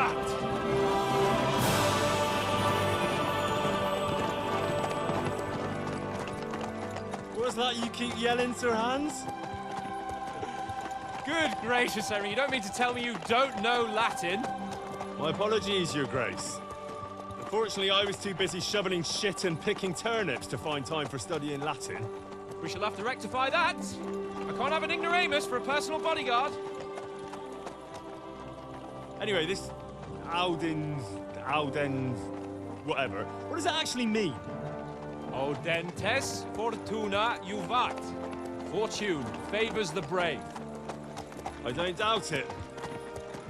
that! What's that you keep yelling, Sir Hans? Good gracious, Henry, you don't mean to tell me you don't know Latin? My apologies, Your Grace. Unfortunately, I was too busy shoveling shit and picking turnips to find time for studying Latin. We shall have to rectify that. I can't have an ignoramus for a personal bodyguard. Anyway, this Audens, whatever. What does that actually mean? Audentes fortuna juvat. Fortune favors the brave. I don't doubt it.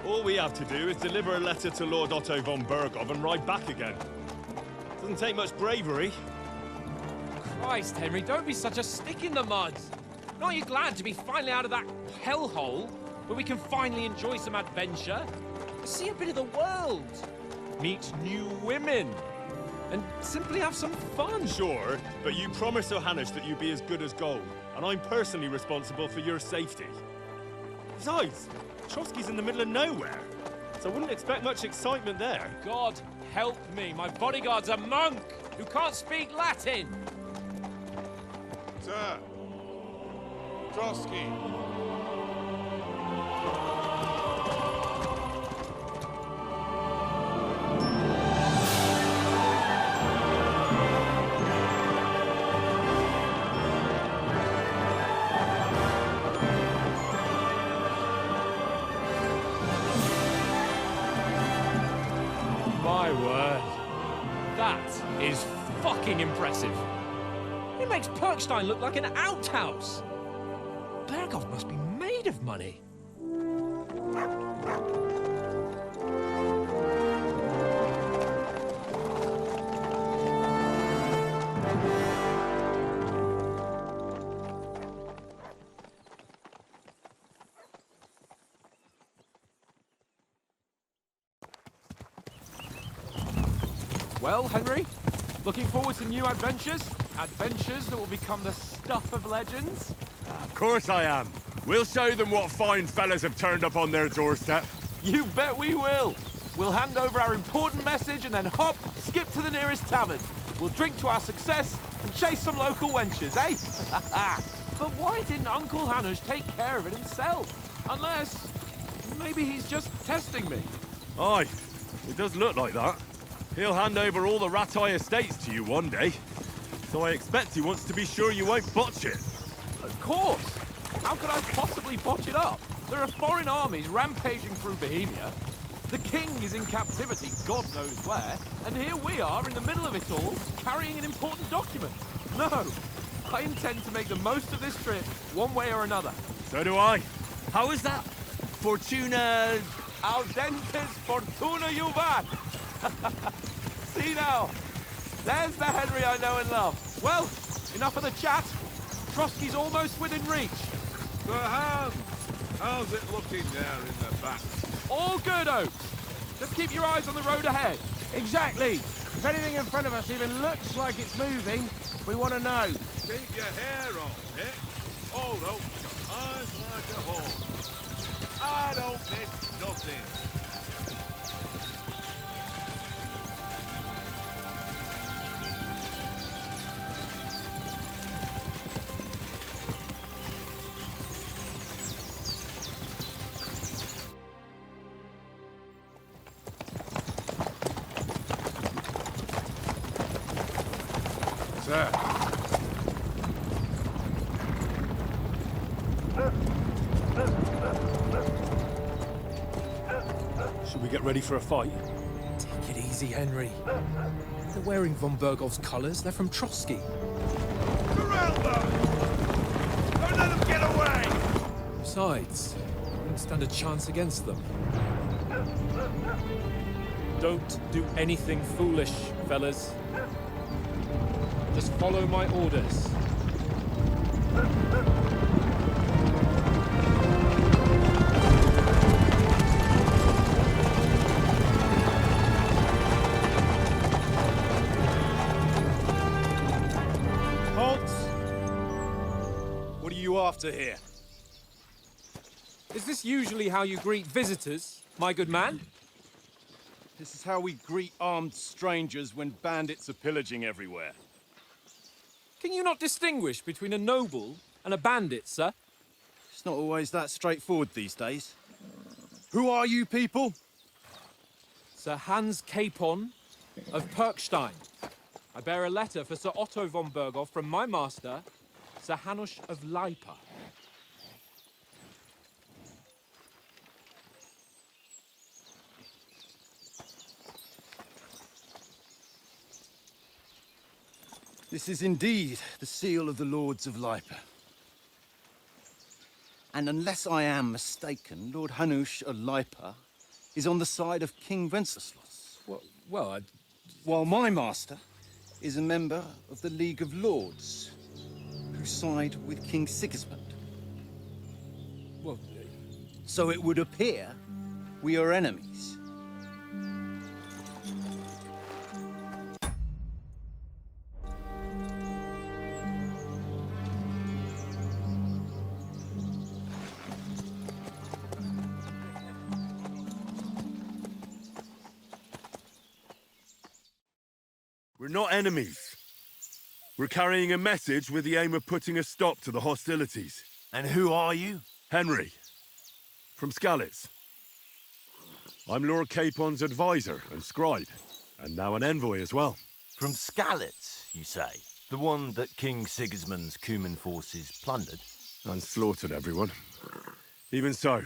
All we have to do is deliver a letter to Lord Otto von Berghoff and ride back again. Doesn't take much bravery. Christ, Henry, don't be such a stick in the mud. Aren't you glad to be finally out of that hellhole where we can finally enjoy some adventure? See a bit of the world, meet new women, and simply have some fun. Sure, but you promised Johannes that you'd be as good as gold, and I'm personally responsible for your safety. Besides, Trotsky's in the middle of nowhere, so I wouldn't expect much excitement there. God help me, my bodyguard's a monk who can't speak Latin. Sir, Trotsky. My word. That is fucking impressive. It makes Perkstein look like an outhouse. Berghoff must be made of money. Well, Henry, looking forward to new adventures? Adventures that will become the stuff of legends? Of course I am. We'll show them what fine fellas have turned up on their doorstep. You bet we will. We'll hand over our important message and then hop, skip to the nearest tavern. We'll drink to our success and chase some local wenches, eh? But why didn't Uncle Hanush take care of it himself? Unless, maybe he's just testing me. Aye, it does look like that. He'll hand over all the Ratai estates to you one day. So I expect he wants to be sure you won't botch it. Of course! How could I possibly botch it up? There are foreign armies rampaging through Bohemia. The king is in captivity, God knows where, and here we are in the middle of it all, carrying an important document. No! I intend to make the most of this trip, one way or another. So do I. How is that? Fortuna... Audentes fortuna juvat! See now, there's the Henry I know and love. Well, enough of the chat. Trotsky's almost within reach. Sir Hans, how's it looking there in the back? All good, Oaks. Just keep your eyes on the road ahead. Exactly. If anything in front of us even looks like it's moving, we want to know. Keep your hair on, eh? Hold up, eyes like a horse. I don't miss nothing. Sir. Should we get ready for a fight? Take it easy, Henry. They're wearing von Berghoff's colours. They're from Trotsky. Corral them! Don't let them get away! Besides, I wouldn't stand a chance against them. Don't do anything foolish, fellas. Just follow my orders. Halt! What are you after here? Is this usually how you greet visitors, my good man? This is how we greet armed strangers when bandits are pillaging everywhere. Can you not distinguish between a noble and a bandit, sir? It's not always that straightforward these days. Who are you people? Sir Hans Capon of Perkstein. I bear a letter for Sir Otto von Berghoff from my master, Sir Hanush of Lipa. This is indeed the seal of the Lords of Lipa. And unless I am mistaken, Lord Hanush of Lipa is on the side of King Wenceslas. Well, While my master is a member of the League of Lords, who side with King Sigismund. well, So it would appear we are enemies. We're not enemies. We're carrying a message with the aim of putting a stop to the hostilities. And who are you? Henry, from Skalitz. I'm Lord Capon's advisor and scribe, and now an envoy as well. From Skalitz, you say? The one that King Sigismund's Cuman forces plundered? And slaughtered everyone. Even so,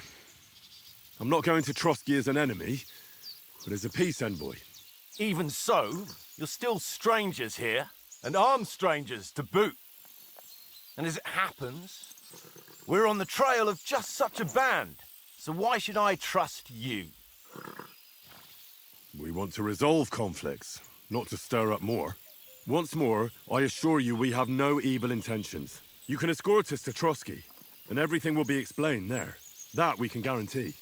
I'm not going to Trotsky as an enemy, but as a peace envoy. Even so, you're still strangers here, and armed strangers to boot. And as it happens, we're on the trail of just such a band, so why should I trust you? We want to resolve conflicts, not to stir up more. Once more, I assure you we have no evil intentions. You can escort us to Trotsky, and everything will be explained there. That we can guarantee.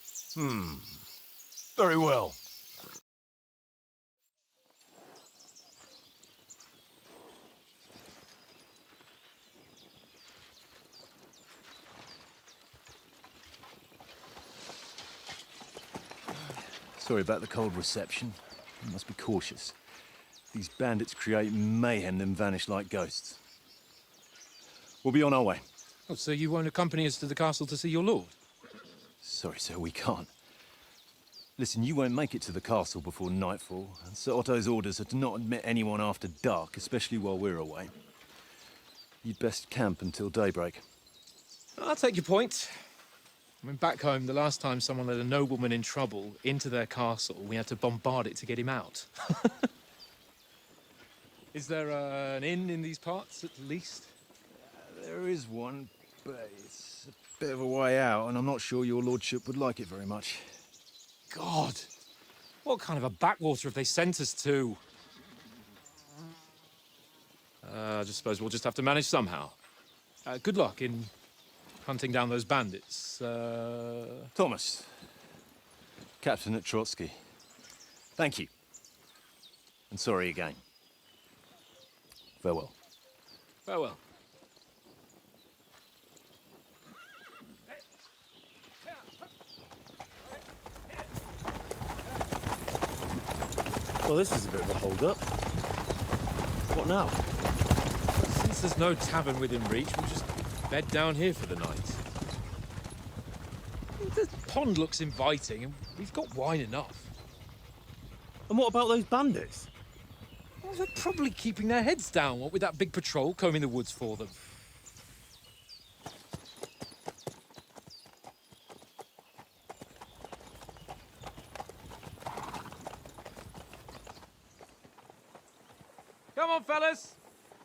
Very well. Sorry about the cold reception. You must be cautious. These bandits create mayhem, then vanish like ghosts. We'll be on our way. oh, so you won't accompany us to the castle to see your lord? Sorry, sir, we can't. Listen, you won't make it to the castle before nightfall, and Sir Otto's orders are to not admit anyone after dark, especially while we're away. You'd best camp until daybreak. I'll take your point. I mean, back home, the last time someone let a nobleman in trouble into their castle, we had to bombard it to get him out. Is there an inn in these parts, at least? There is one, but it's a bit of a way out, and I'm not sure your lordship would like it very much. God! What kind of a backwater have they sent us to? I just suppose we'll just have to manage somehow. Good luck in hunting down those bandits. Thomas, captain at Trotsky. Thank you. And sorry again. Farewell. Farewell. Well, this is a bit of a hold-up. What now? Since there's no tavern within reach, we'll just bed down here for the night. The pond looks inviting, and we've got wine enough. And what about those bandits? Well, they're probably keeping their heads down, what with that big patrol combing the woods for them. Come on, fellas.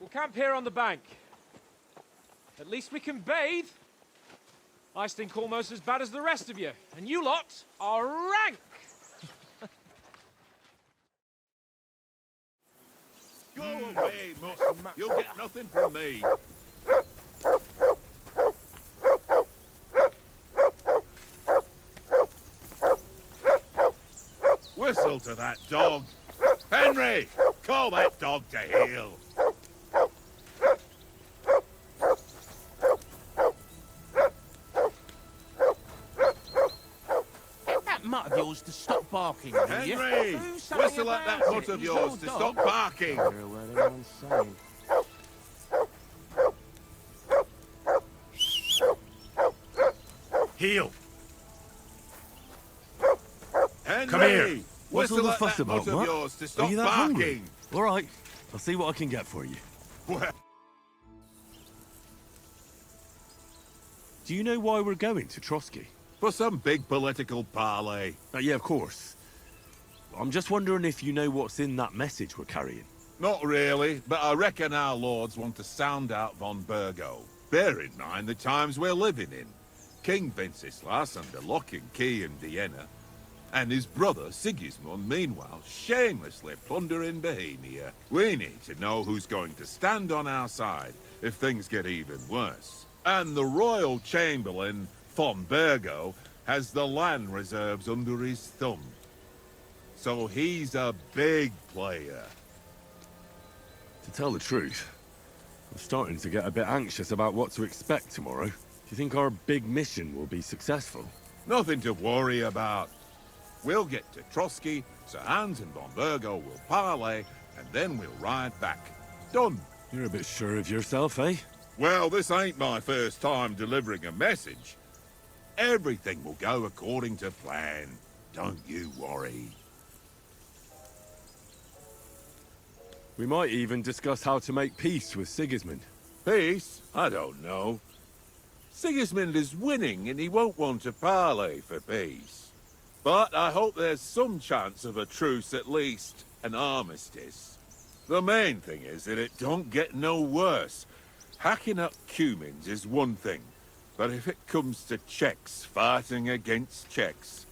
We'll camp here on the bank. At least we can bathe. I stink almost as bad as the rest of you, and you lot are rank. Go away, Muss. You'll get nothing from me. Whistle to that dog. Henry, call that dog to heel. That mutt of yours to stop stop barking, will you? Henry! Do something Whistle at that about foot it. of He's yours your to dog. stop barking! Hear a word anyone's saying. Heel! Henry! Come here! What's all Whistle the at fuss that about, foot of Mutt? yours to Are stop you that hungry? barking! All right, I'll see what I can get for you. Well, Do you know why we're going to Trotsky? for some big political parley. Yeah, of course. I'm just wondering if you know what's in that message we're carrying. Not really, but I reckon our lords want to sound out von Burgo. Bear in mind the times we're living in. King Wenceslas under lock and key in Vienna, and his brother Sigismund, meanwhile, shamelessly plundering Bohemia. We need to know who's going to stand on our side if things get even worse. And the royal chamberlain, von Burgo, has the land reserves under his thumb. So he's a big player. To tell the truth, I'm starting to get a bit anxious about what to expect tomorrow. Do you think our big mission will be successful? Nothing to worry about. We'll get to Trotsky, Sir Hans and von Burgo will parley, and then we'll ride back. Done. You're a bit sure of yourself, eh? Well, this ain't my first time delivering a message. Everything will go according to plan. Don't you worry. We might even discuss how to make peace with Sigismund. Peace? I don't know. Sigismund is winning and he won't want to parley for peace. But I hope there's some chance of a truce at least, an armistice. The main thing is that it don't get no worse. Hacking up Cumins is one thing, but if it comes to Czechs fighting against Czechs,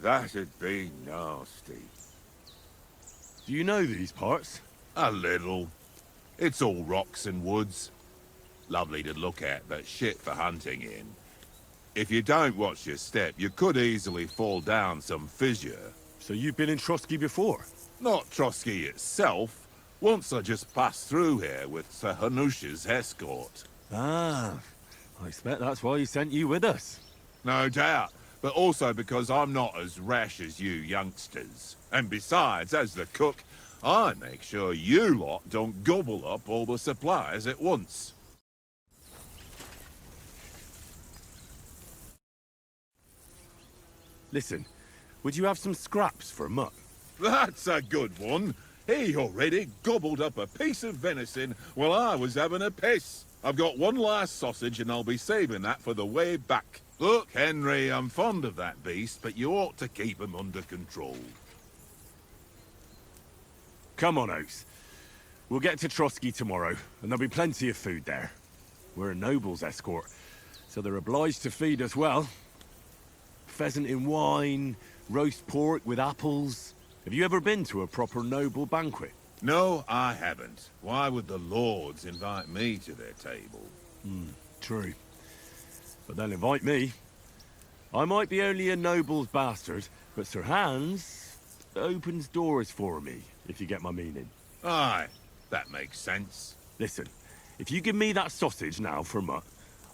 that'd be nasty. Do you know these parts? A little. It's all rocks and woods. Lovely to look at, but shit for hunting in. If you don't watch your step, you could easily fall down some fissure. So you've been in Trotsky before? Not Trotsky itself. Once I just passed through here with Sir Hanusha's escort. Ah, I expect that's why he sent you with us. No doubt, but also because I'm not as rash as you youngsters. And besides, as the cook, I make sure you lot don't gobble up all the supplies at once. Listen, would you have some scraps for Mutt? That's a good one. He already gobbled up a piece of venison while I was having a piss. I've got one last sausage and I'll be saving that for the way back. Look, Henry, I'm fond of that beast, but you ought to keep him under control. Come on, Oaks. We'll get to Trotsky tomorrow, and there'll be plenty of food there. We're a noble's escort, so they're obliged to feed us well. Pheasant in wine, roast pork with apples. Have you ever been to a proper noble banquet? No, I haven't. Why would the lords invite me to their table? True. But they'll invite me. I might be only a noble's bastard, but Sir Hans opens doors for me, if you get my meaning. Aye, that makes sense. Listen, if you give me that sausage now for Mutt,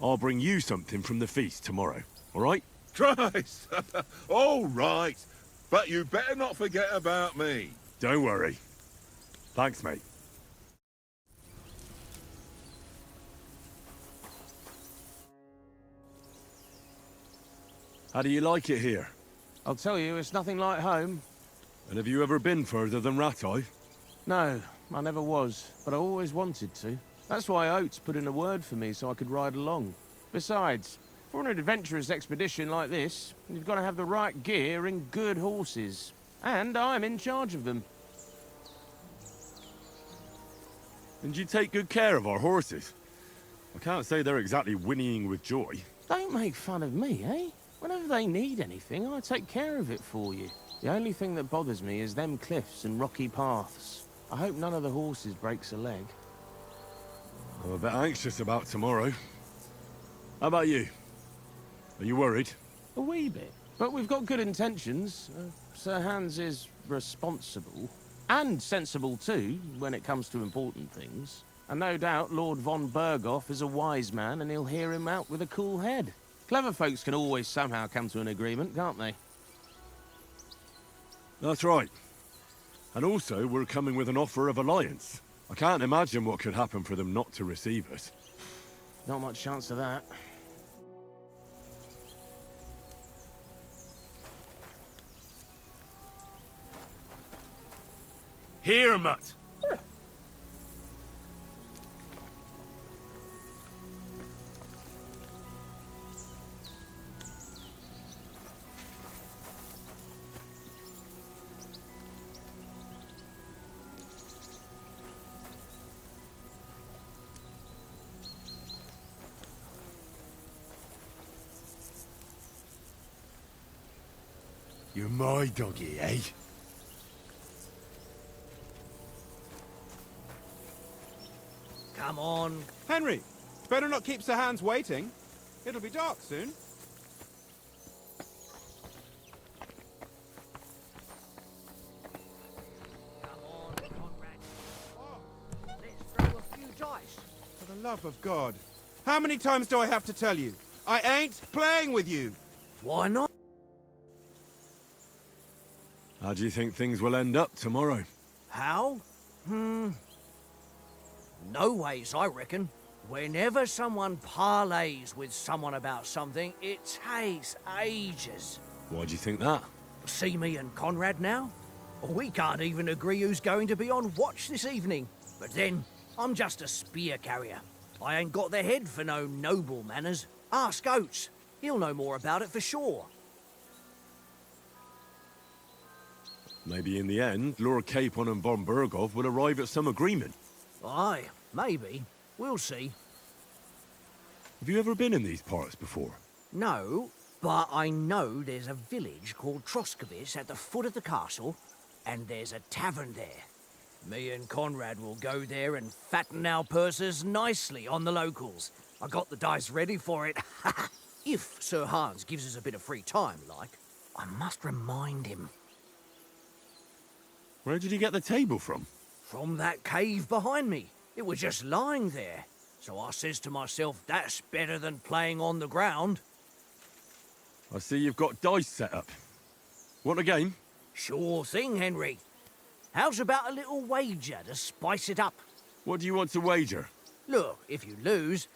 I'll bring you something from the feast tomorrow, all right? Christ! All right, but you better not forget about me. Don't worry. Thanks, mate. How do you like it here? I'll tell you, it's nothing like home. And have you ever been further than Rattay? No, I never was, but I always wanted to. That's why Oates put in a word for me so I could ride along. Besides, for an adventurous expedition like this, you've got to have the right gear and good horses. And I'm in charge of them. And you take good care of our horses. I can't say they're exactly whinnying with joy. Don't make fun of me, eh? Whenever they need anything, I take care of it for you. The only thing that bothers me is them cliffs and rocky paths. I hope none of the horses breaks a leg. I'm a bit anxious about tomorrow. How about you? Are you worried? A wee bit. But we've got good intentions. Sir Hans is responsible. And sensible too, when it comes to important things. And no doubt Lord von Berghoff is a wise man and he'll hear him out with a cool head. Clever folks can always somehow come to an agreement, can't they? That's right. And also, we're coming with an offer of alliance. I can't imagine what could happen for them not to receive us. Not much chance of that. Here, mutt. You're my doggy, eh? Come on. Henry, better not keep Sir Hans waiting. It'll be dark soon. Come on, Conrad. Let's throw a few dice. For the love of God. How many times do I have to tell you? I ain't playing with you. Why not? How do you think things will end up tomorrow? How? No ways, I reckon. Whenever someone parleys with someone about something, it takes ages. Why do you think that? See me and Conrad now? We can't even agree who's going to be on watch this evening. But then, I'm just a spear carrier. I ain't got the head for no noble manners. Ask Oates. He'll know more about it for sure. Maybe in the end, Lord Capon and von Berghoff will arrive at some agreement. Aye, maybe. We'll see. Have you ever been in these parts before? No, but I know there's a village called Troskowitz at the foot of the castle, and there's a tavern there. Me and Conrad will go there and fatten our purses nicely on the locals. I got the dice ready for it. If Sir Hans gives us a bit of free time, like. I must remind him. Where did you get the table from? From that cave behind me. It was just lying there. So I says to myself, that's better than playing on the ground. I see you've got dice set up. Want a game? Sure thing, Henry. How's about a little wager to spice it up? What do you want to wager? Look, if you lose,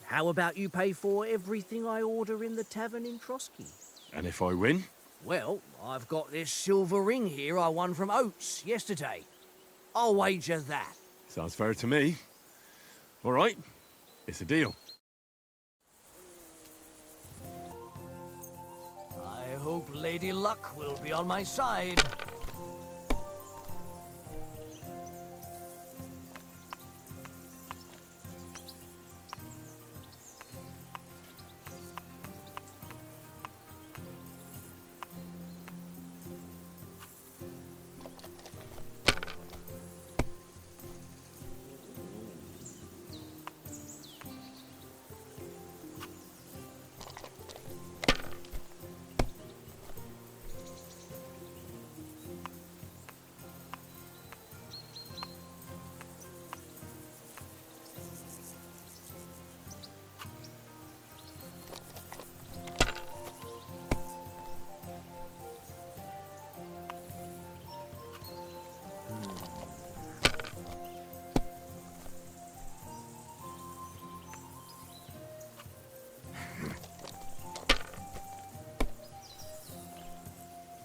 how about you pay for everything I order in the tavern in Trotsky? And if I win? Well, I've got this silver ring here I won from Oates yesterday. I'll wager that. Sounds fair to me. All right, it's a deal. I hope Lady Luck will be on my side.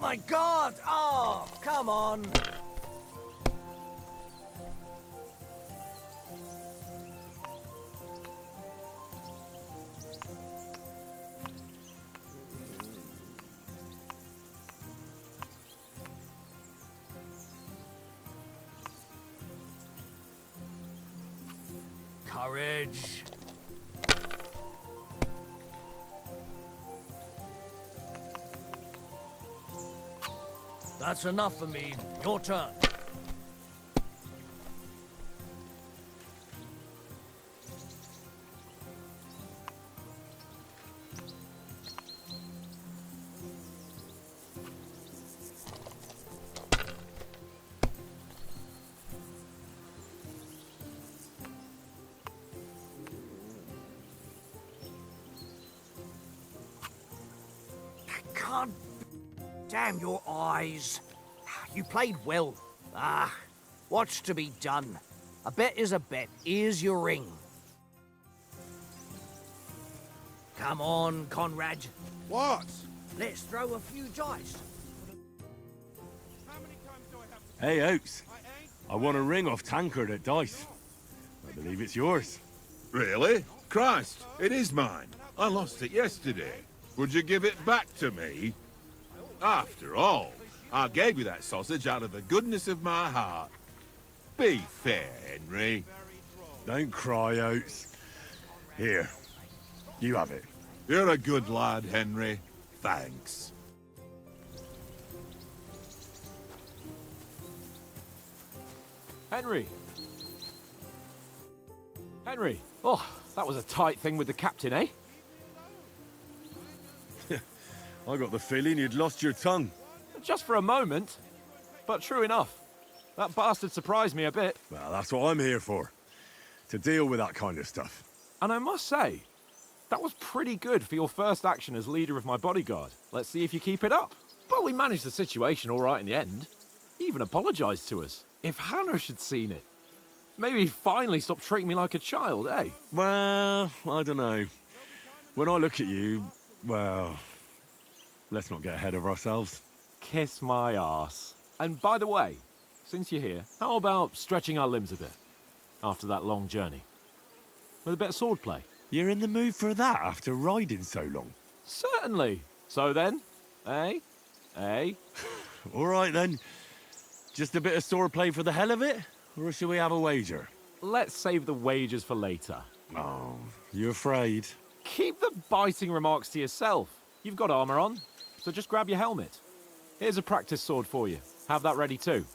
My God! Oh, come on! Courage. That's enough for me. Your turn. I can't Damn your eyes. You played well. Ah, what's to be done? A bet is a bet. Here's your ring. Come on, Conrad. What? Let's throw a few dice. How many times do I have to... Hey, Oaks. I ain't... I want a ring off Tankard at Dice. I believe it's yours. Really? Christ, it is mine. I lost it yesterday. Would you give it back to me? After all, I gave you that sausage out of the goodness of my heart. Be fair, Henry. Don't cry, Oats. Here, you have it. You're a good lad, Henry. Thanks. Henry. Henry. Oh, that was a tight thing with the captain, eh? I got the feeling you'd lost your tongue. Just for a moment. But true enough. That bastard surprised me a bit. Well, that's what I'm here for. To deal with that kind of stuff. And I must say, that was pretty good for your first action as leader of my bodyguard. Let's see if you keep it up. But we managed the situation all right in the end. He even apologized to us. If Hannah had seen it, maybe he'd finally stop treating me like a child, eh? Well, I don't know. When I look at you, well, let's not get ahead of ourselves. Kiss my arse. And by the way, since you're here, how about stretching our limbs a bit after that long journey? With a bit of swordplay. You're in the mood for that after riding so long? Certainly. So then, eh? Eh? All right then. Just a bit of swordplay for the hell of it? Or shall we have a wager? Let's save the wagers for later. Oh, you afraid? Keep the biting remarks to yourself. You've got armor on, so just grab your helmet. Here's a practice sword for you. Have that ready too.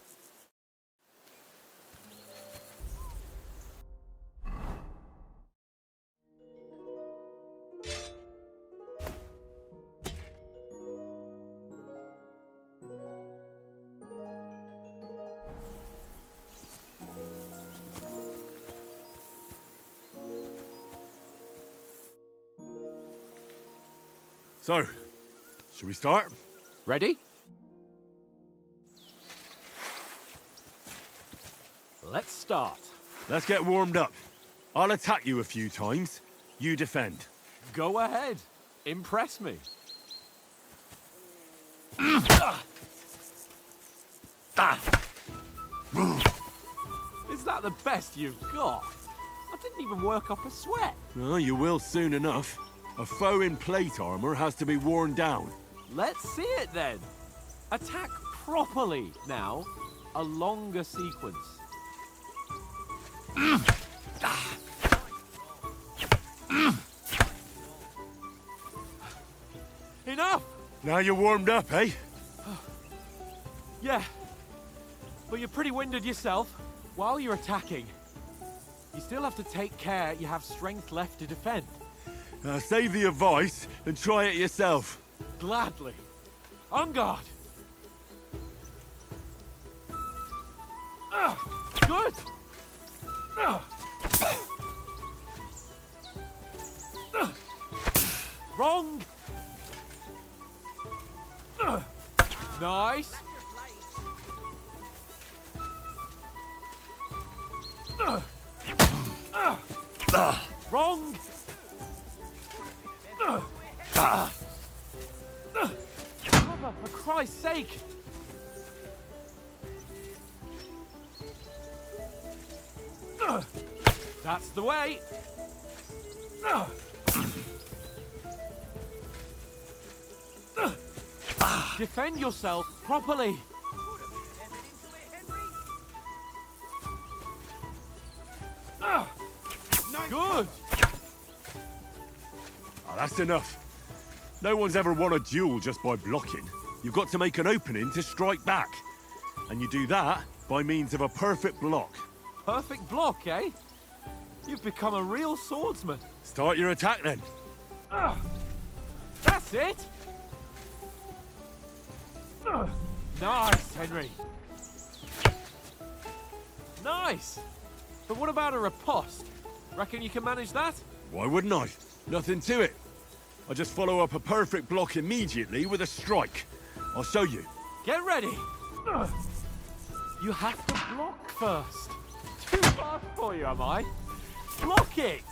So, should we start? Ready? Let's start. Let's get warmed up. I'll attack you a few times. You defend. Go ahead. Impress me. Is that the best you've got? I didn't even work up a sweat. Oh, you will soon enough. A foe in plate armor has to be worn down. Let's see it then. Attack properly now. A longer sequence. Enough! Now you're warmed up, eh? Yeah. But you're pretty winded yourself. While you're attacking, you still have to take care you have strength left to defend. Save the advice and try it yourself. Gladly. On guard. Good. Wrong. Nice. Wrong. For Christ's sake! That's the way! Defend yourself properly! Good! Oh, that's enough. No one's ever won a duel just by blocking. You've got to make an opening to strike back. And you do that by means of a perfect block. Perfect block, eh? You've become a real swordsman. Start your attack then. That's it! Nice, Henry. Nice! But what about a riposte? Reckon you can manage that? Why wouldn't I? Nothing to it. I just follow up a perfect block immediately with a strike. I'll show you. Get ready. You have to block first. Too fast for you, am I? Block it.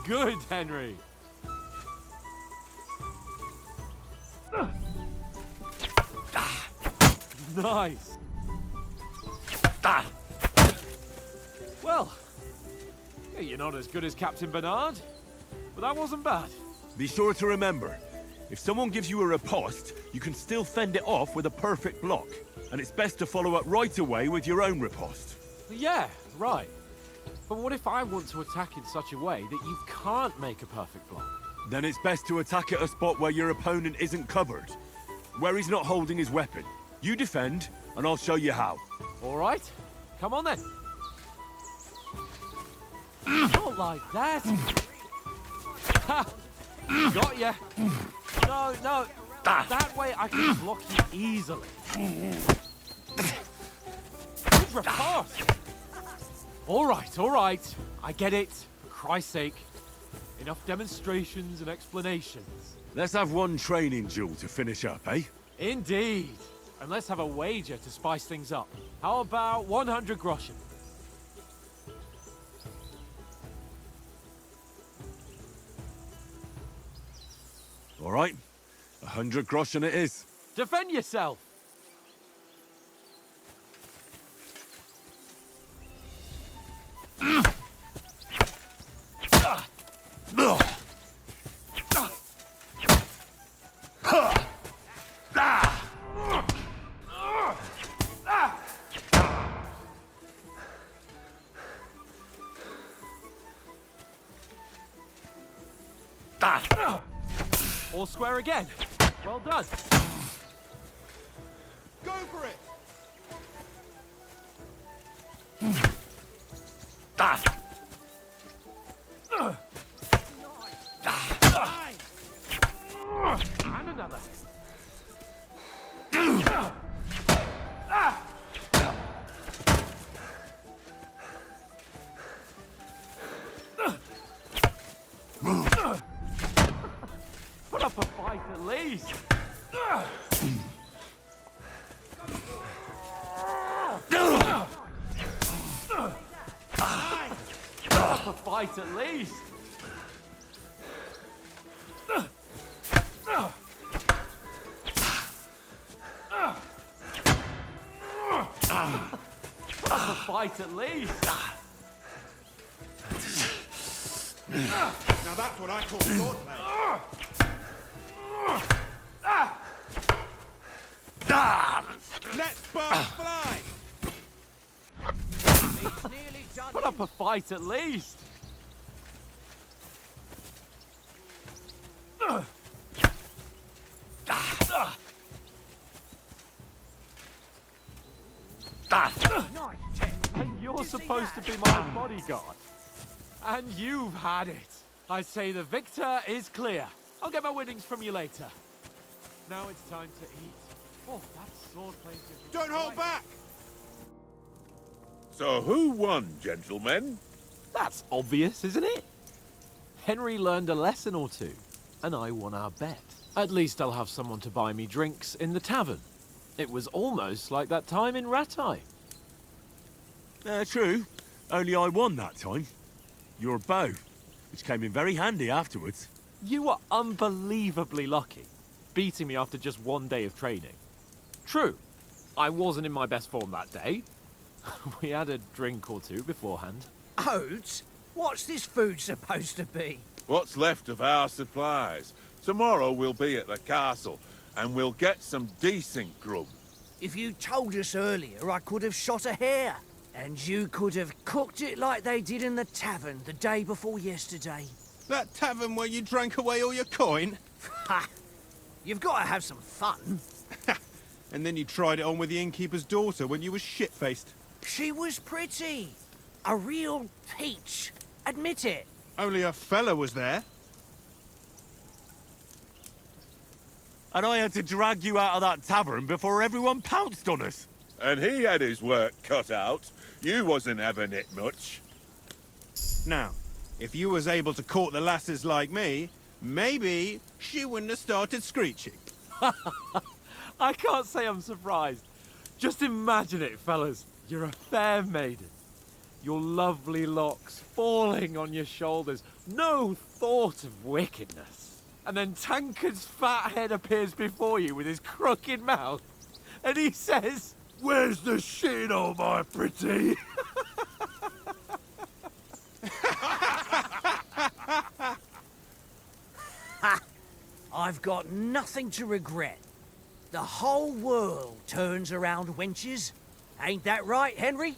Good, Henry. Nice. Well, you're not as good as Captain Bernard, but that wasn't bad. Be sure to remember, if someone gives you a riposte, you can still fend it off with a perfect block. And it's best to follow up right away with your own riposte. Yeah, right. But what if I want to attack in such a way that you can't make a perfect block? Then it's best to attack at a spot where your opponent isn't covered. Where he's not holding his weapon. You defend, and I'll show you how. All right, come on then. Not like that. Ha! Got ya. No, no. That way I can block you easily. Good riposte. All right. I get it. For Christ's sake. Enough demonstrations and explanations. Let's have one training duel to finish up, eh? Indeed. And let's have a wager to spice things up. How about 100 groschen? All right. 100 groschen it is. Defend yourself. All square again. Well done. Go for it! And another. Put up a fight at least. Put up a fight at least. Put up a fight at least. Now that's what I call swordplay. Let sparks fly! Put up a fight at least. And you're supposed to be my bodyguard. And you've had it. I say the victor is clear. I'll get my winnings from you later. Now it's time to eat. Oh, that swordplay gives me Don't hold back! So who won, gentlemen? That's obvious, isn't it? Henry learned a lesson or two, and I won our bet. At least I'll have someone to buy me drinks in the tavern. It was almost like that time in Rattay. True. Only I won that time. Your bow, which came in very handy afterwards. You were unbelievably lucky, beating me after just one day of training. True, I wasn't in my best form that day. We had a drink or two beforehand. Oates? What's this food supposed to be? What's left of our supplies? Tomorrow we'll be at the castle, and we'll get some decent grub. If you told us earlier, I could have shot a hare. And you could have cooked it like they did in the tavern the day before yesterday. That tavern where you drank away all your coin? Ha! You've got to have some fun. And then you tried it on with the innkeeper's daughter when you were shit-faced. She was pretty. A real peach. Admit it. Only a fella was there. And I had to drag you out of that tavern before everyone pounced on us. And he had his work cut out. You wasn't having it much. Now, If you was able to court the lasses like me, maybe she wouldn't have started screeching. I can't say I'm surprised. Just imagine it, fellas. You're a fair maiden. Your lovely locks falling on your shoulders. No thought of wickedness. And then Tankard's fat head appears before you with his crooked mouth. And he says, "Where's the shit, oh my pretty?" I've got nothing to regret. The whole world turns around wenches. Ain't that right, Henry?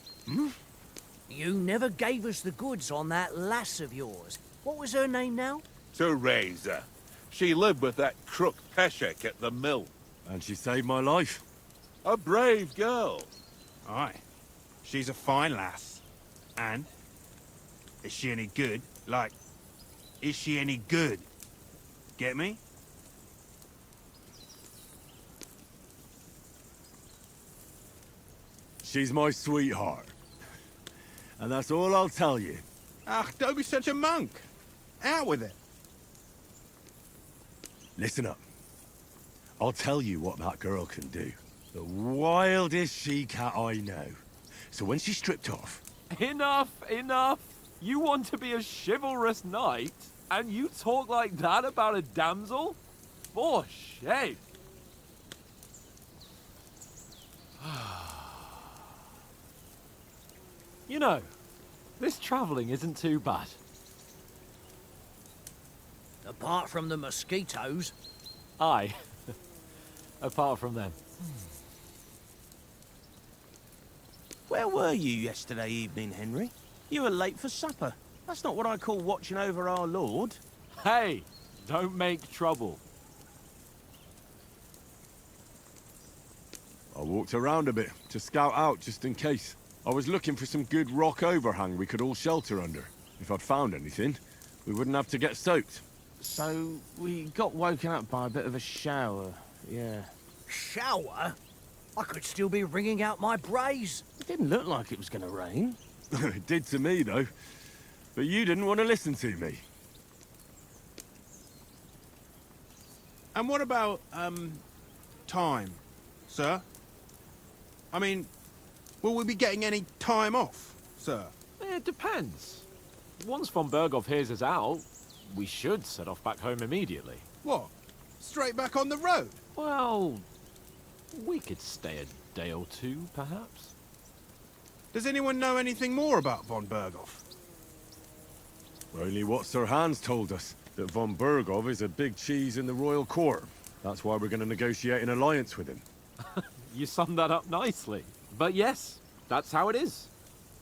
You never gave us the goods on that lass of yours. What was her name now? Teresa. She lived with that crook Peshek at the mill. And she saved my life. A brave girl. Aye. She's a fine lass. And? Is she any good? Like, is she any good? Get me? She's my sweetheart. And that's all I'll tell you. Ach, don't be such a monk. Out with it. Listen up. I'll tell you what that girl can do. The wildest she-cat I know. So when she's stripped off... Enough, enough. You want to be a chivalrous knight, and you talk like that about a damsel? For shame. You know, this travelling isn't too bad. Apart from the mosquitoes. Aye. Apart from them. Where were you yesterday evening, Henry? You were late for supper. That's not what I call watching over our Lord. Hey, don't make trouble. I walked around a bit to scout out just in case. I was looking for some good rock overhang we could all shelter under. If I'd found anything, we wouldn't have to get soaked. So, we got woken up by a bit of a shower, yeah. Shower? I could still be wringing out my brays. It didn't look like it was going to rain. It did to me, though. But you didn't want to listen to me. And what about, time, sir? I mean, will we be getting any time off, sir? It depends. Once von Berghoff hears us out, we should set off back home immediately. What? Straight back on the road? Well, we could stay a day or two, perhaps. Does anyone know anything more about von Berghoff? Only what Sir Hans told us, that von Berghoff is a big cheese in the royal court. That's why we're going to negotiate an alliance with him. You summed that up nicely. But yes, that's how it is.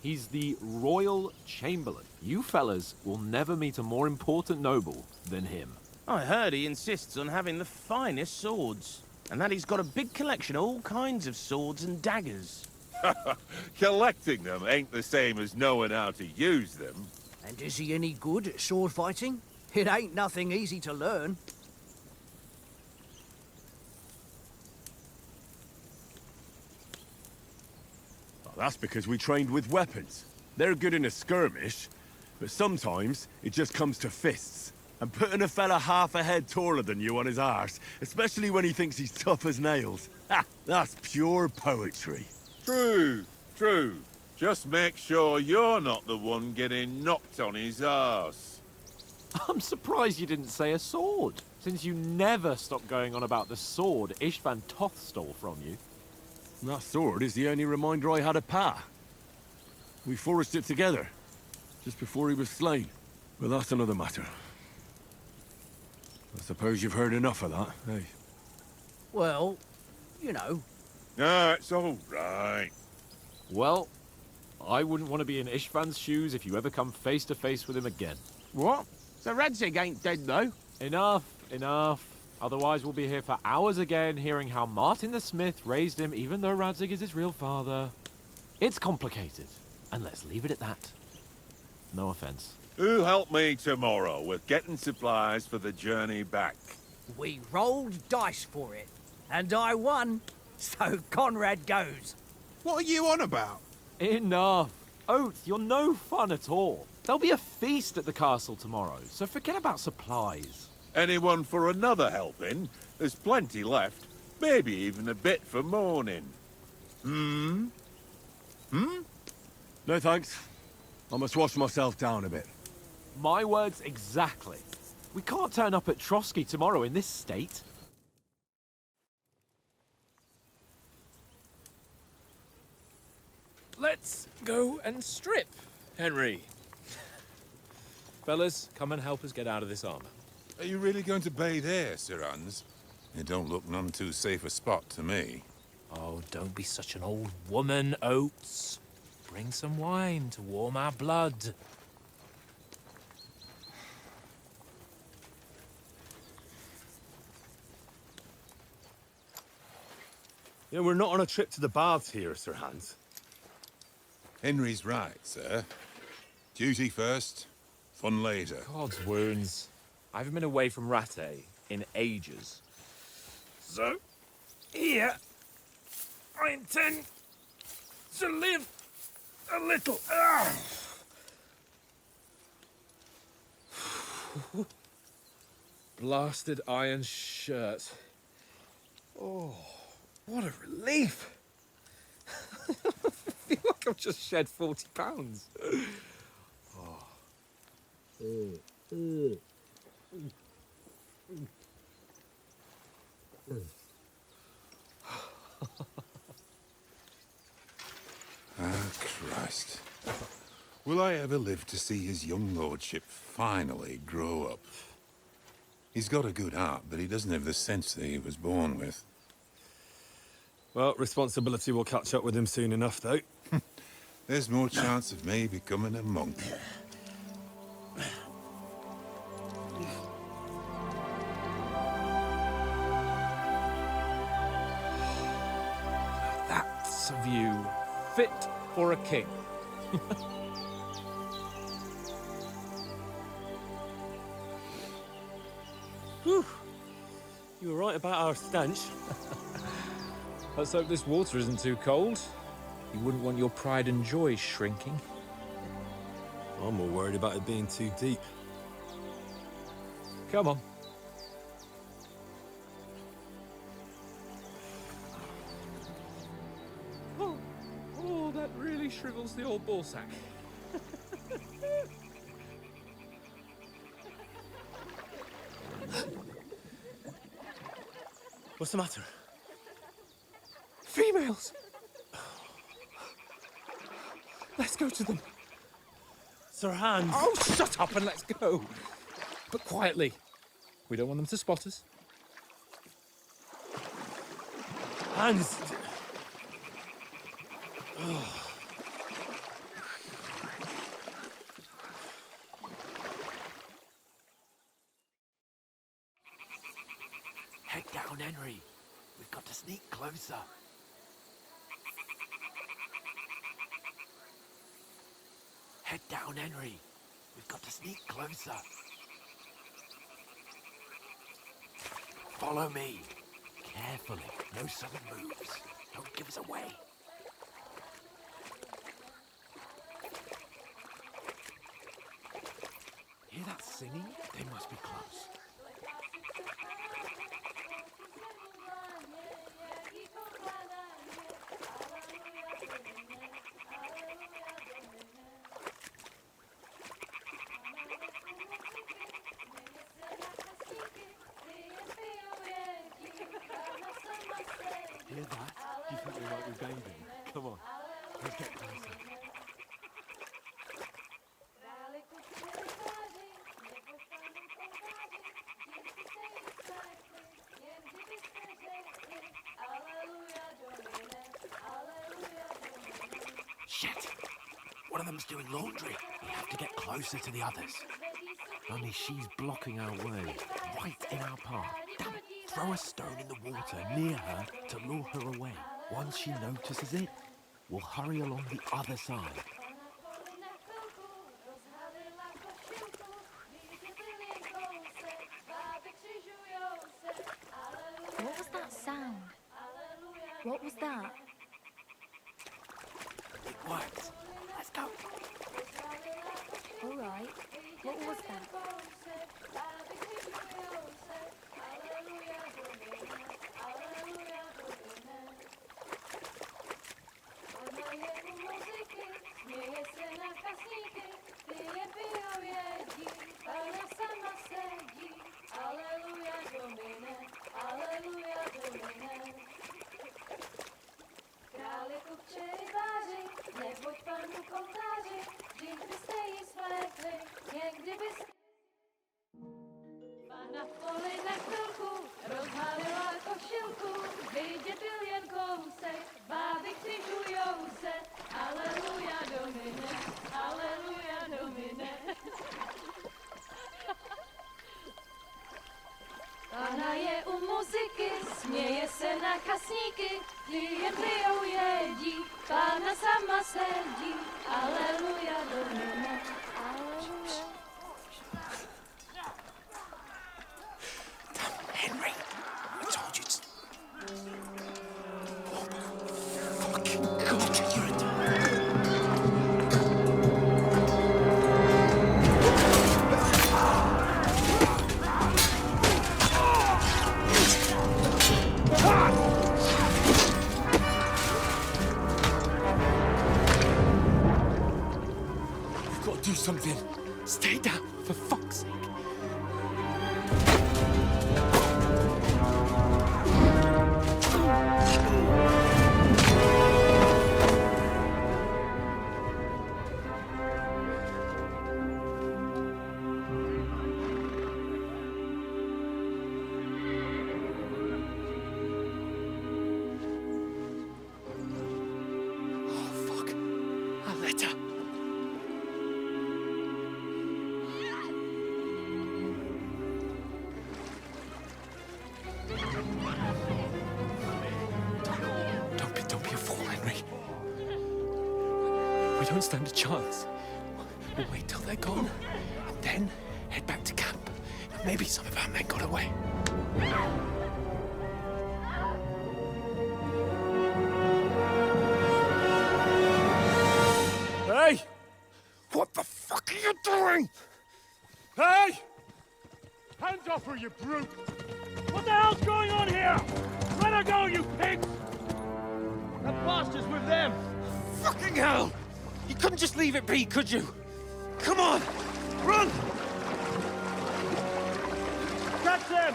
He's the Royal Chamberlain. You fellas will never meet a more important noble than him. I heard he insists on having the finest swords. And that he's got a big collection of all kinds of swords and daggers. Collecting them ain't the same as knowing how to use them. And is he any good at sword fighting? It ain't nothing easy to learn. Well, that's because we trained with weapons. They're good in a skirmish, but sometimes it just comes to fists. And putting a fella half a head taller than you on his arse, especially when he thinks he's tough as nails. Ha! That's pure poetry. True, true. Just make sure you're not the one getting knocked on his arse. I'm surprised you didn't say a sword, since you never stop going on about the sword Ishvan Toth stole from you. That sword is the only reminder I had of Pa. We forged it together, just before he was slain. But that's another matter. I suppose you've heard enough of that, eh? Well, you know. No, it's all right. Well, I wouldn't want to be in Ishvan's shoes if you ever come face to face with him again. What? So Radzig ain't dead, though? Enough, enough. Otherwise we'll be here for hours again hearing how Martin the Smith raised him even though Radzig is his real father. It's complicated, and let's leave it at that. No offense. Who'll help me tomorrow with getting supplies for the journey back? We rolled dice for it, and I won, so Conrad goes. What are you on about? Enough. Oath, you're no fun at all. There'll be a feast at the castle tomorrow, so forget about supplies. Anyone for another helping? There's plenty left. Maybe even a bit for morning. Hmm? No thanks. I must wash myself down a bit. My words exactly. We can't turn up at Trotsky tomorrow in this state. Let's go and strip, Henry. Fellas, come and help us get out of this armor. Are you really going to bathe here, Sir Hans? It don't look none too safe a spot to me. Oh, don't be such an old woman, Oates. Bring some wine to warm our blood. You know, we're not on a trip to the baths here, Sir Hans. Henry's right, sir. Duty first, fun later. God's wounds. I haven't been away from Rattay in ages. So, here, I intend to live a little. Blasted iron shirt. Oh, what a relief. I feel like I've just shed 40 pounds. Christ. Will I ever live to see his young lordship finally grow up? He's got a good heart, but he doesn't have the sense that he was born with. Well, responsibility will catch up with him soon enough, though. There's more chance of me becoming a monk. That's a view fit for a king. Whew. You were right about our stench. Let's hope this water isn't too cold. You wouldn't want your pride and joy shrinking. I'm more worried about it being too deep. Come on. Oh, that really shrivels the old ball sack. What's the matter? Females! Let's go to them. Sir Hans! Oh, shut up and let's go. But quietly. We don't want them to spot us. Hans! Head down, Henry. We've got to sneak closer. Head down, Henry. We've got to sneak closer. Follow me. Carefully. No sudden moves. Don't give us away. Hear that singing? They must be close. Hear that? Do you think we might be bathing? Come on, let's get closer. Shit! One of them's doing laundry. We have to get closer to the others. Only she's blocking our way, right in our path. Damn it! Throw a stone in the water near her to lure her away. Once she notices it, we'll hurry along the other side. What was that sound? What was that? It worked. Let's go. All right. What was that? Na poli na chvilku rozhalila košilku, vidět byl jen kousek, báby křižujou se, aleluja Domine, aleluja Domine. Pána je u muziky, směje se na kasníky, klienty ją jedí, pána sama sedí, aleluja Domine, aleluja. Henry, I told you it's... Oh, fucking God, you're a... You've got to do something. Stay down, for fuck's sake. Don't be a fool, Henry. We don't stand a chance. We'll wait till they're gone, and then head back to camp. Maybe some of our men got away. Hey! What the fuck are you doing? Hey! Hands off her, you brute! What the hell's going on here? Let her go, you pigs! That bastard's with them! Fucking hell! You couldn't just leave it be, could you? Come on! Run! Catch them!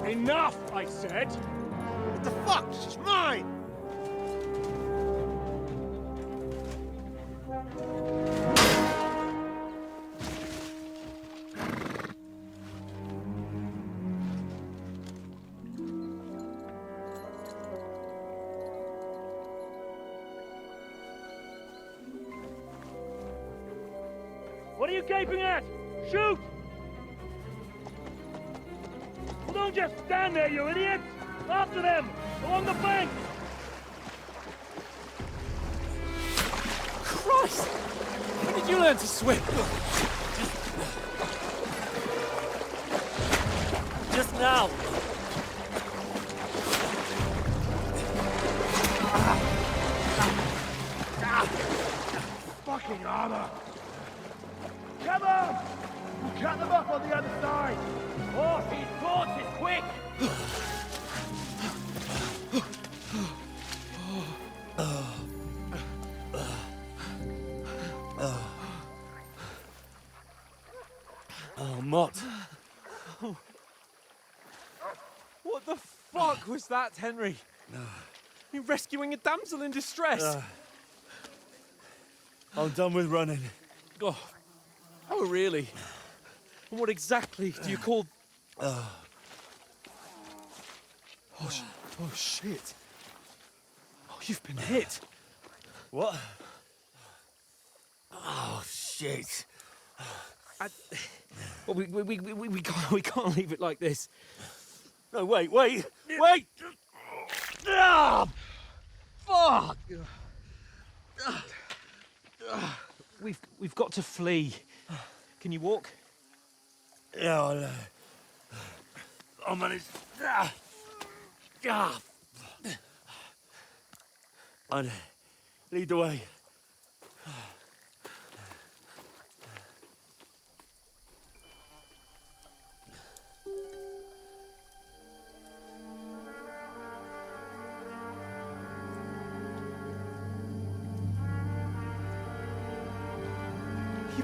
Enough, I said! What the fuck? She's mine! What are you gaping at? Shoot! Well, don't just stand there, you idiots! After them! Along the bank! Christ! When did you learn to swim? Just now! Fucking armor! Come on! We'll cut them up on the other side! Oh, these torches, quick! Oh, Mott. What the fuck was that, Henry? You rescuing a damsel in distress? I'm done with running. Oh, really? And what exactly do you call... Oh, shit. Oh, you've been hit. What? Oh, shit. Well, we can't leave it like this. No, wait! Ah! Fuck! We've got to flee. Can you walk? Yeah, I'll manage. I'd lead the way.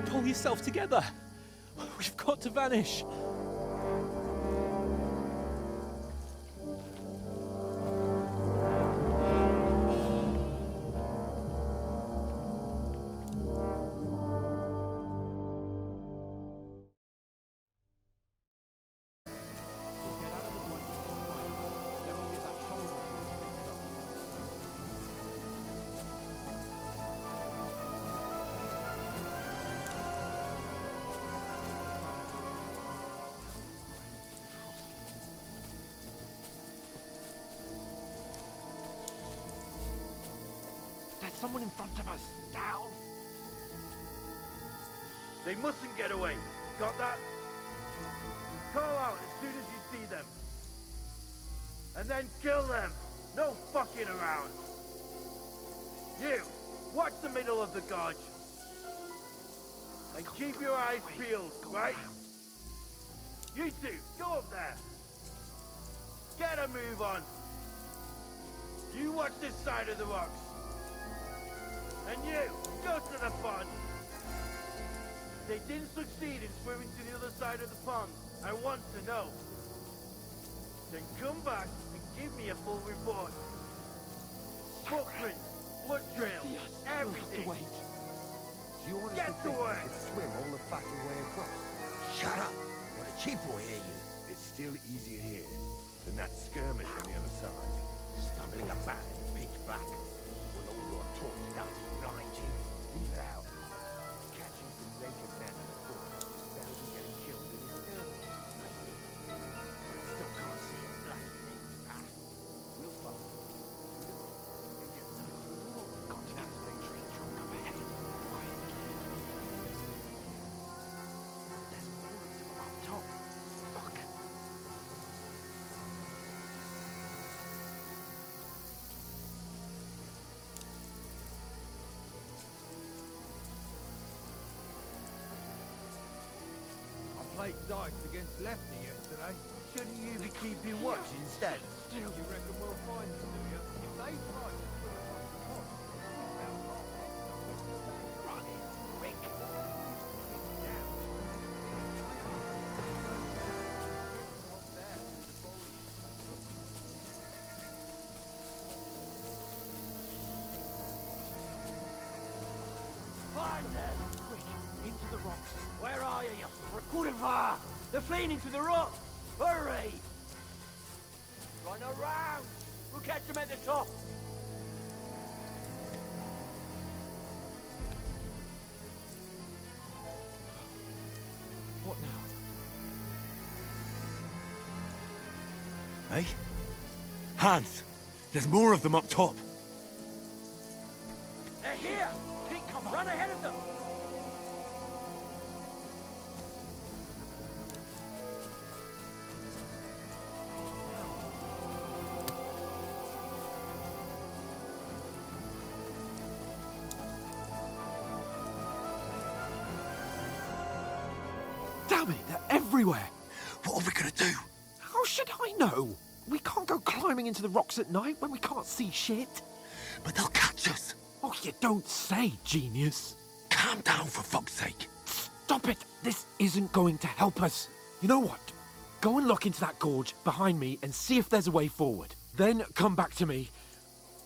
Pull yourself together. We've got to vanish. Someone in front of us. Down. They mustn't get away. Got that? Call out as soon as you see them. And then kill them. No fucking around. You, watch the middle of the gorge. And keep your eyes peeled, right? You two, go up there. Get a move on. You watch this side of the rocks. And you, go to the pond. They didn't succeed in swimming to the other side of the pond. I want to know. Then come back and give me a full report. Footprints, blood trails, everything. Do you honestly Get to think work. you could swim all the fucking way across? Shut up! What a cheap will hear you. It's still easier here than that skirmish on the other side. Stumbling about in the pitch black. When all your talk does is blind you. Leave it out. Catching some naked men in the court. Better than getting killed in his skirmish. Still can't see a bloody thing. We'll follow. Got to navigate tree trunk up ahead. There's more of them up top. Fuck. Played dice against Lefty yesterday. Shouldn't you be keeping watch instead? You reckon we'll find them, do you? If they try to put us on the pot, run it, quick! Find them! Quick, into the rocks. Where are you, you Kurva! They're fleeing into the rock! Hurry! Run around! We'll catch them at the top! What now? Hey? Hans! There's more of them up top! They're here! Keep cover! Run ahead of them! Damn it, they're everywhere! What are we gonna do? How should I know? We can't go climbing into the rocks at night when we can't see shit. But they'll catch us. Oh, you don't say, genius. Calm down, for fuck's sake. Stop it! This isn't going to help us. You know what? Go and look into that gorge behind me and see if there's a way forward. Then come back to me.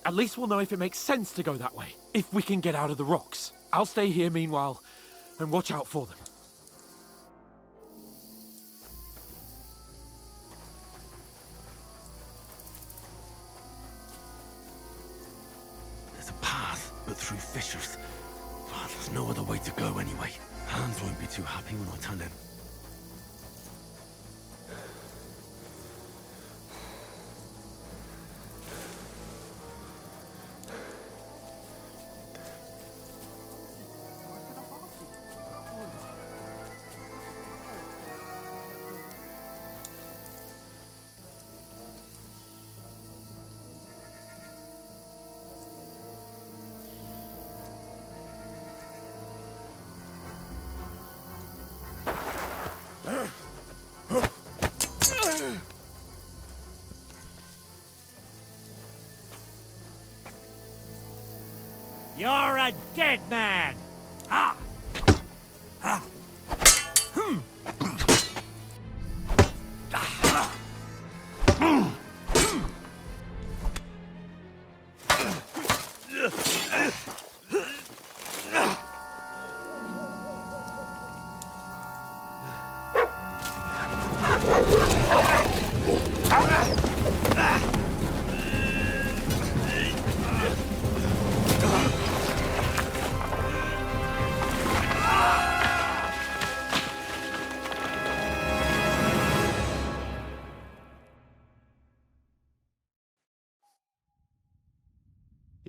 At least we'll know if it makes sense to go that way. If we can get out of the rocks. I'll stay here meanwhile and watch out for them. There's a path, but through fissures. Oh, there's no other way to go anyway. Hans won't be too happy when I tell him. You're a dead man! Ah!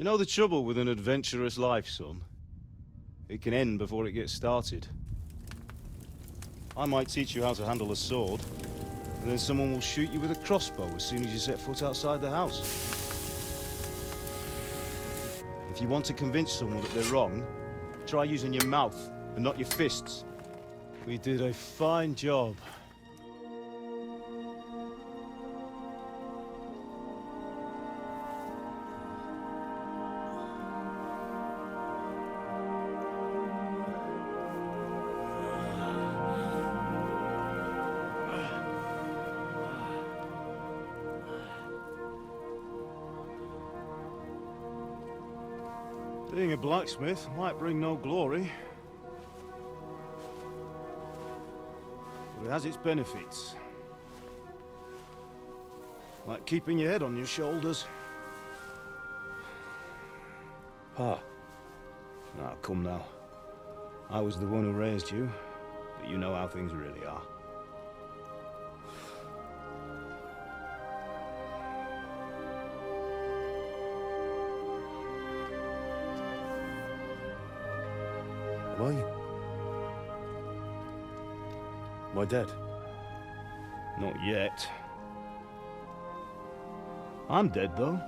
You know the trouble with an adventurous life, son? It can end before it gets started. I might teach you how to handle a sword, and then someone will shoot you with a crossbow as soon as you set foot outside the house. If you want to convince someone that they're wrong, try using your mouth and not your fists. We did a fine job. Being a blacksmith might bring no glory, but it has its benefits. Like keeping your head on your shoulders. Pa. Ah, come now. I was the one who raised you, but you know how things really are. Am I? Am I dead? Not yet. I'm dead, though.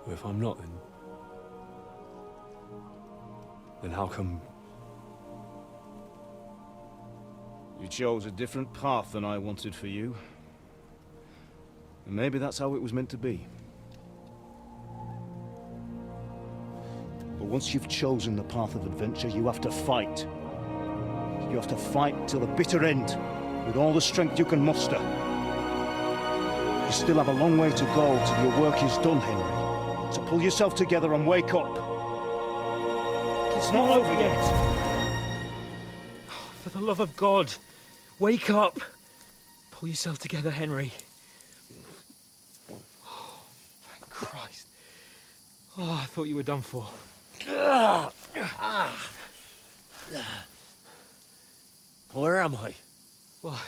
Well, if I'm not, then how come? You chose a different path than I wanted for you. And maybe that's how it was meant to be. But once you've chosen the path of adventure, you have to fight. You have to fight till the bitter end, with all the strength you can muster. You still have a long way to go till your work is done, Henry. So pull yourself together and wake up. It's not over yet. For the love of God, wake up! Pull yourself together, Henry. Oh, thank Christ. Oh, I thought you were done for. Where am I? Well,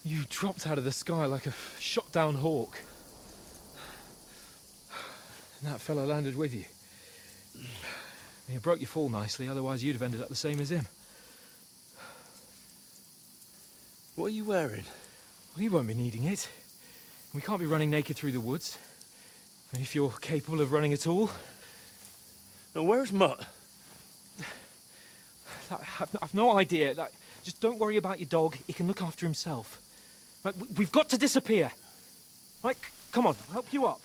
you dropped out of the sky like a shot-down hawk. And that fellow landed with you. You broke your fall nicely, otherwise you'd have ended up the same as him. What are you wearing? Well, you won't be needing it. We can't be running naked through the woods. If you're capable of running at all. Now, where's Mutt? I've no idea. Just don't worry about your dog. He can look after himself. Right, we've got to disappear. Right, come on, I'll help you up.